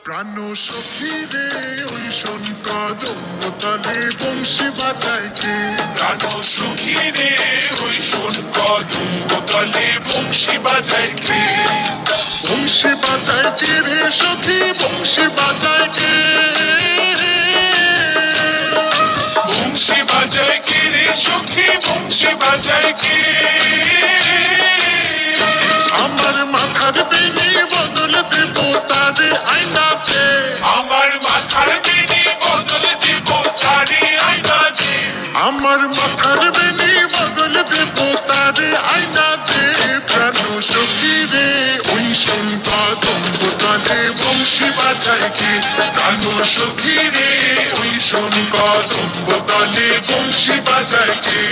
প্রাণ সখী রে ওই শোন কদম্ব তলে বংশী বাজায় কে। প্রাণ সখী রে ওই শোন কদম্ব তলে বংশী বাজায় কে। বংশী বাজায় কে রে সখী বংশী বাজায় কে। বংশী বাজায় কে রে সখী বংশী বাজায় কে। আমার মাথার বেনি বদল দেব তারে আয়নাতে। আমার মাথার বেনি বদল দেব তারে আয়নাতে। আমার মাথার বেনি বদল দেব তারে আয়নাতে। প্রাণ সখী রে ওই শোন কদম্ব তলে বংশী বাজায় কে। প্রাণ সখী রে ওই শোন কদম্ব তলে বংশী বাজায় কে।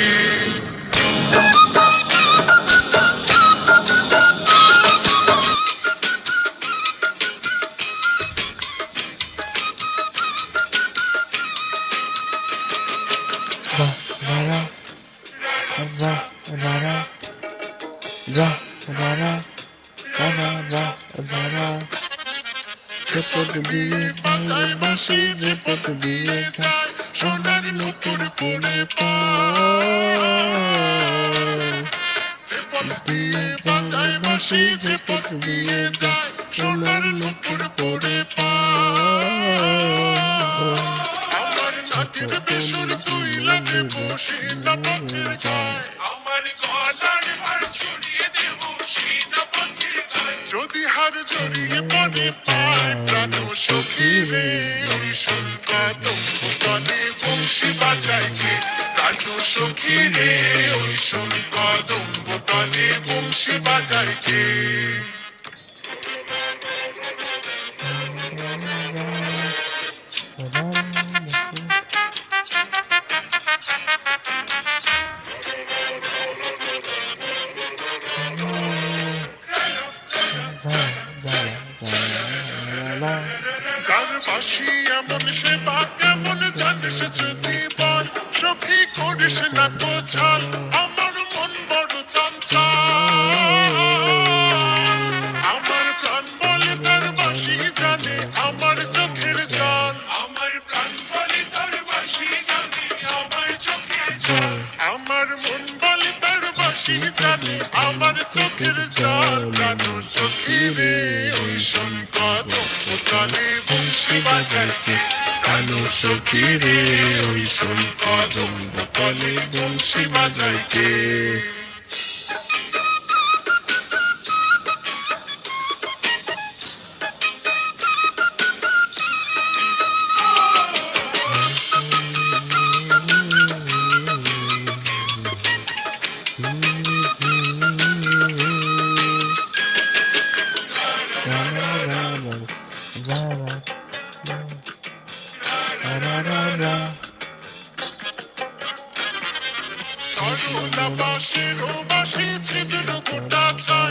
দিয়ে বাজায় বাঁশি যে পথ দিয়ে যায় সোনার নূপুর পরে পায়। যে পথ দিয়ে বাজায় বাঁশি যে পথ দিয়ে যায় সোনার নূপুর পরে পায়। আমার নাকের বেসুর তুইলা দেব সীতা পথের যায়। আমার গলার হার ছড়িয়ে দেব সীতা পথের যায়। যদি হার জড়িয়ে পড়ে পায় প্রাণ সখী রে ওই শোন কদম্ব তলে বংশী বাজায় কে। প্রাণ সখী রে ওই শোন কদম্ব তলে বংশী বাজায় কে। যার বাঁশি এমন সে বা কেমন জানিস যদি বল সখী করিস না তো ছাল আমার মন বড় চঞ্চল। আমার প্রাণ বলে তার বাঁশি জানে আমার চোখের জল। আমার প্রাণ বলে তার বাঁশি জানে আমার চোখের জল। আমার মন বলে তার বাঁশি জানে আমার চোখের জল। প্রাণ সখী রে ওই শোন কদম্ব তলে বংশী বাজায় কে। প্রাণ সখী রে ওই শোন কদম্ব তলে বংশী বাজায় কে। সরলা বাঁশির বাঁশি ছিদ্র গোটা ছাল